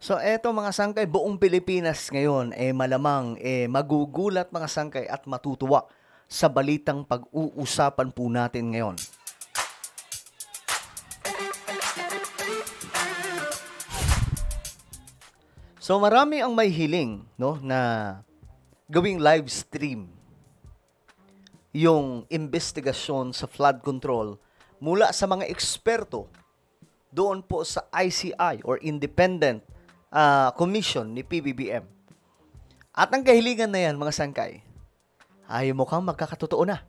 So eto mga sangkay, buong Pilipinas ngayon malamang magugulat mga sangkay at matutuwa sa balitang pag-uusapan po natin ngayon. So marami ang may hiling no na gawing live stream yung investigasyon sa flood control mula sa mga eksperto doon po sa ICI or Independent Commission ni PBBM. At ang kahilingan na yan, mga sangkay, ay mukhang magkakatotoo na.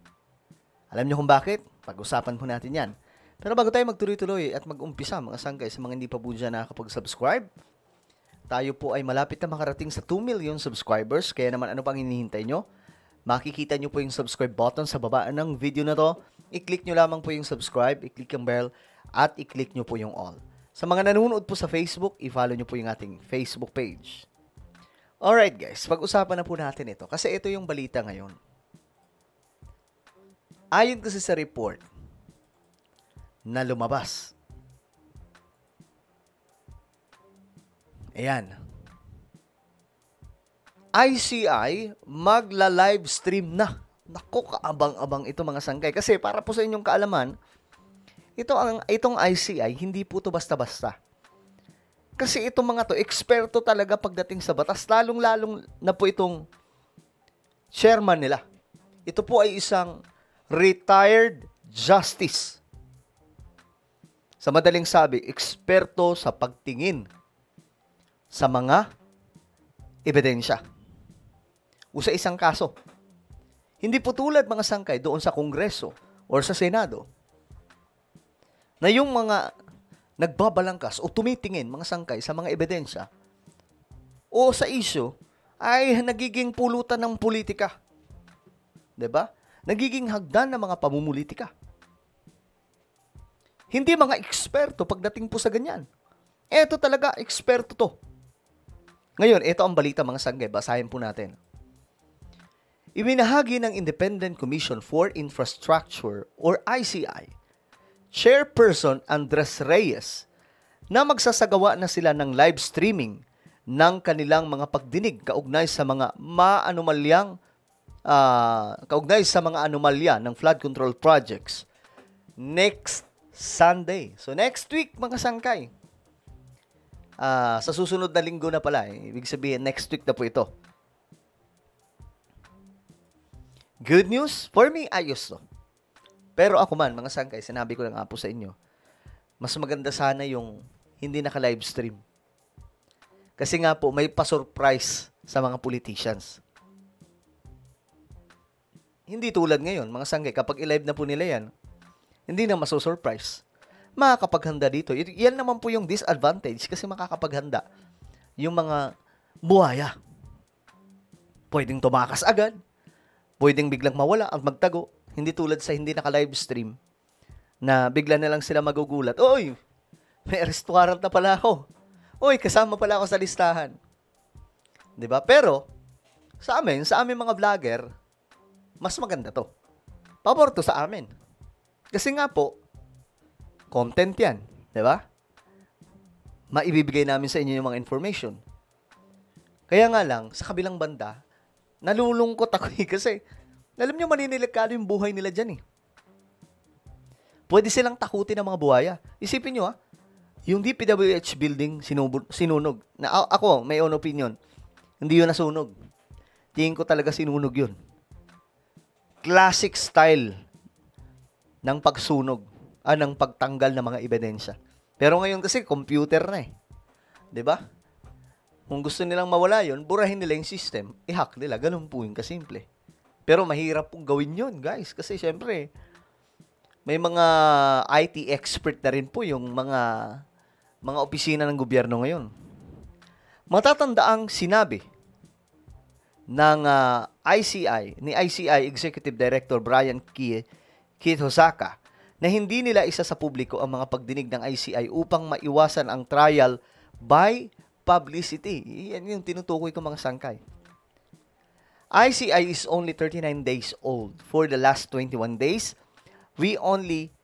Alam niyo kung bakit? Pag-usapan po natin yan. Pero bago tayo magtuloy-tuloy at mag-umpisa, mga sangkay, sa mga hindi pa po dyan nakakapag-subscribe, tayo po ay malapit na makarating sa 2 million subscribers. Kaya naman ano pang hinihintay nyo? Makikita nyo po yung subscribe button sa baba ng video na to. I-click nyo lamang po yung subscribe, i-click yung bell, at i-click nyo po yung all. Sa mga nanonood po sa Facebook, i-follow nyo po yung ating Facebook page. Alright guys, pag-usapan na po natin ito. Kasi ito yung balita ngayon. Ayon kasi sa report na lumabas. Ayan. ICI magla-live stream na. Naku, kaabang-abang ito mga sangkay. Kasi para po sa inyong kaalaman, itong ICI, hindi po to basta-basta. Kasi itong mga to, eksperto talaga pagdating sa batas, lalong-lalong na po itong chairman nila. Ito po ay isang retired justice. Sa madaling sabi, eksperto sa pagtingin sa mga ebidensya o sa isang kaso. Hindi po tulad mga sangkay doon sa Kongreso or sa Senado na yung mga nagbabalangkas o tumitingin mga sangkay sa mga ebidensya o sa issue ay nagiging pulutan ng politika. 'Di ba? Nagiging hagdan ng mga pamumulitika. Hindi mga eksperto pagdating po sa ganyan. Eto talaga, eksperto to. Ngayon, ito ang balita mga sangkay. Basahin po natin. Ibinahagi ng Independent Commission for Infrastructure or ICI Chairperson Andres Reyes na magsasagawa na sila ng live streaming ng kanilang mga pagdinig kaugnay sa mga anomalya ng flood control projects next Sunday. So next week mga sangkay. Sa susunod na linggo na pala. Ibig sabihin next week na po ito. Good news? For me, ayos to. Pero ako man, mga sangkay, sinabi ko lang nga po sa inyo, mas maganda sana yung hindi naka-live stream. Kasi nga po, may pa-surprise sa mga politicians. Hindi tulad ngayon, mga sangkay, kapag i-live na po nila yan, hindi na maso-surprise. Makakapaghanda dito. Yan naman po yung disadvantage kasi makakapaghanda yung mga buhaya. Pwedeng tumakas agad, pwedeng biglang mawala at magtago. Hindi tulad sa hindi naka-live stream na bigla na lang sila magugulat. Oy, may arrest warrant na pala ako. Oy, kasama pala ako sa listahan. 'Di ba? Pero sa amin mga vlogger, mas maganda 'to. Pabor 'to sa amin. Kasi nga po content 'yan, 'di ba? Maibibigay namin sa inyo yung mga information. Kaya nga lang sa kabilang banda, nalulungkot ako kasi alam nyo, maninilikado yung buhay nila dyan eh. Pwede silang takutin ng mga buhaya. Isipin nyo yung DPWH building sinunog. Ako, may own opinion. Hindi yun nasunog. Tingin ko talaga sinunog yun. Classic style ng pagsunog. Ng pagtanggal ng mga ebidensya. Pero ngayon kasi, computer na eh. 'Di ba? Kung gusto nilang mawala yun, burahin nila yung system. I-hack nila. Ganun po yung kasimple. Pero mahirap pong gawin yun, guys. Kasi syempre, may mga IT expert na rin po yung mga opisina ng gobyerno ngayon. Matatandaang sinabi ng ni ICI Executive Director Brian Kithosaka na hindi nila isa sa publiko ang mga pagdinig ng ICI upang maiwasan ang trial by publicity. Yan yung tinutukoy ko mga sangkay. ICI is only 39 days old. For the last 21 days, we only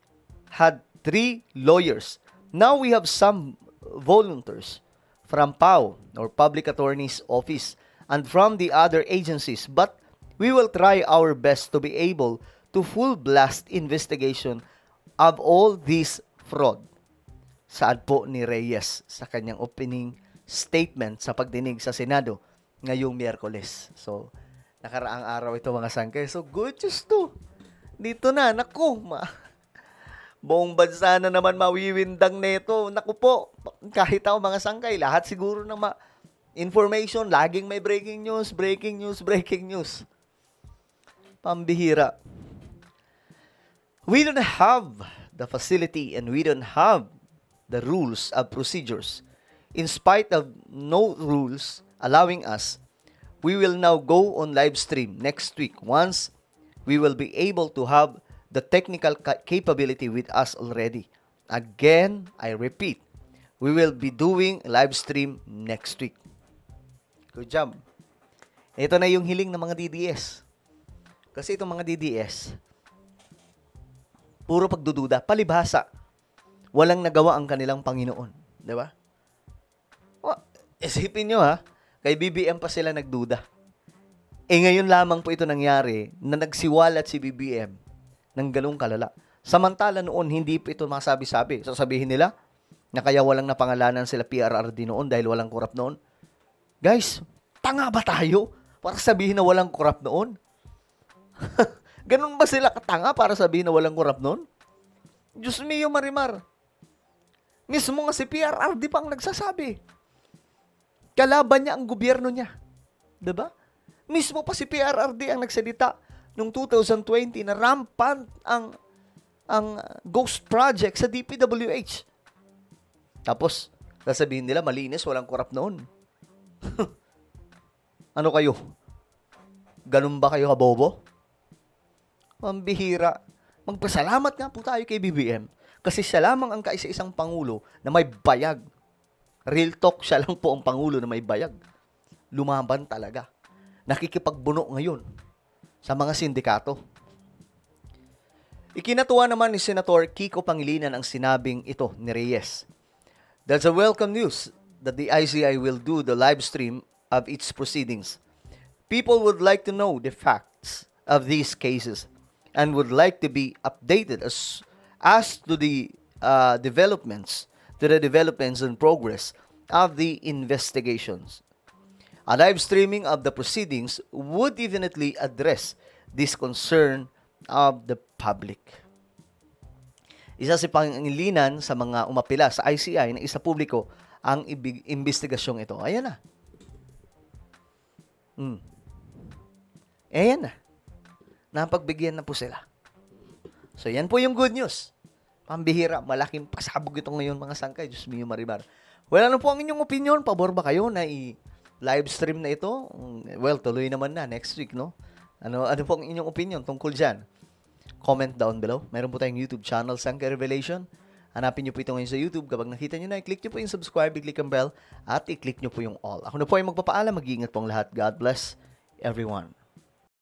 had 3 lawyers. Now we have some volunteers from PAO or Public Attorney's Office and from the other agencies, but we will try our best to be able to full blast investigation of all these fraud. Saad po ni Reyes sa kanyang opening statement sa pagdinig sa Senado ngayong Miyerkules. So, nakaraang araw ito mga sangkay. So, good news to. Dito na, naku, buong bansa na naman mawiwindang neto. Naku po, kahit ako mga sangkay, lahat siguro ng information, laging may breaking news, breaking news, breaking news. Pambihira. We don't have the facility and we don't have the rules of procedures. In spite of no rules allowing us, we will now go on live stream next week once we will be able to have the technical capability with us already. Again, I repeat, we will be doing live stream next week. Good job. Ito na yung hiling ng mga DDS. Kasi itong mga DDS, puro pagdududa, palibhasa. Walang nagawa ang kanilang Panginoon. Di ba? Isipin nyo kay BBM pa sila nagduda. Ngayon lamang po ito nangyari na nagsiwalat si BBM ng ganung kalala. Samantala noon, hindi po ito masabi-sabi. Sasabihin nila na kaya walang napangalanan sila PRRD noon dahil walang korap noon. Guys, tanga ba tayo para sabihin na walang korap noon? Ganun ba sila katanga para sabihin na walang korap noon? Diyos mio, Marimar. Mismo nga si PRRD pang nagsasabi. Kalaban niya ang gobyerno niya. Diba? Mismo pa si PRRD ang nagsalita noong 2020 na rampant ang ghost project sa DPWH. Tapos, sasabihin nila, malinis, walang korap noon. Ano kayo? Ganun ba kayo kabobo? Mambihira. Magpasalamat nga po tayo kay BBM kasi siya lamang ang kaisa-isang Pangulo na may bayag. Real talk, siya lang po ang Pangulo na may bayag. Lumaban talaga. Nakikipagbuno ngayon sa mga sindikato. Ikinatuwa naman ni Senator Kiko Pangilinan ang sinabing ito ni Reyes. That's a welcome news that the ICI will do the live stream of its proceedings. People would like to know the facts of these cases and would like to be updated as to the developments and progress of the investigations. A live streaming of the proceedings would definitely address this concern of the public. Isa si Pangilinan sa mga umapila sa ICI na isa publiko ang investigasyong ito. Ayan na. Ayan na. Napagbigyan na po sila. So, yan po yung good news. Pambihira, malaking pasabog ito ngayon mga sangkay. Diyos mio, Marimar. Well, ano po ang inyong opinion? Pabor ba kayo na i-live stream na ito? Well, tuloy naman na next week, no? Ano po ang inyong opinion tungkol dyan? Comment down below. Meron po tayong YouTube channel, Sangkay Revelation. Hanapin nyo po ito ngayon sa YouTube. Kapag nakita nyo na, i-click nyo po yung subscribe, i-click ang bell, at i-click nyo po yung all. Ako na po ay magpapaalam. Mag-iingat po ang lahat. God bless everyone.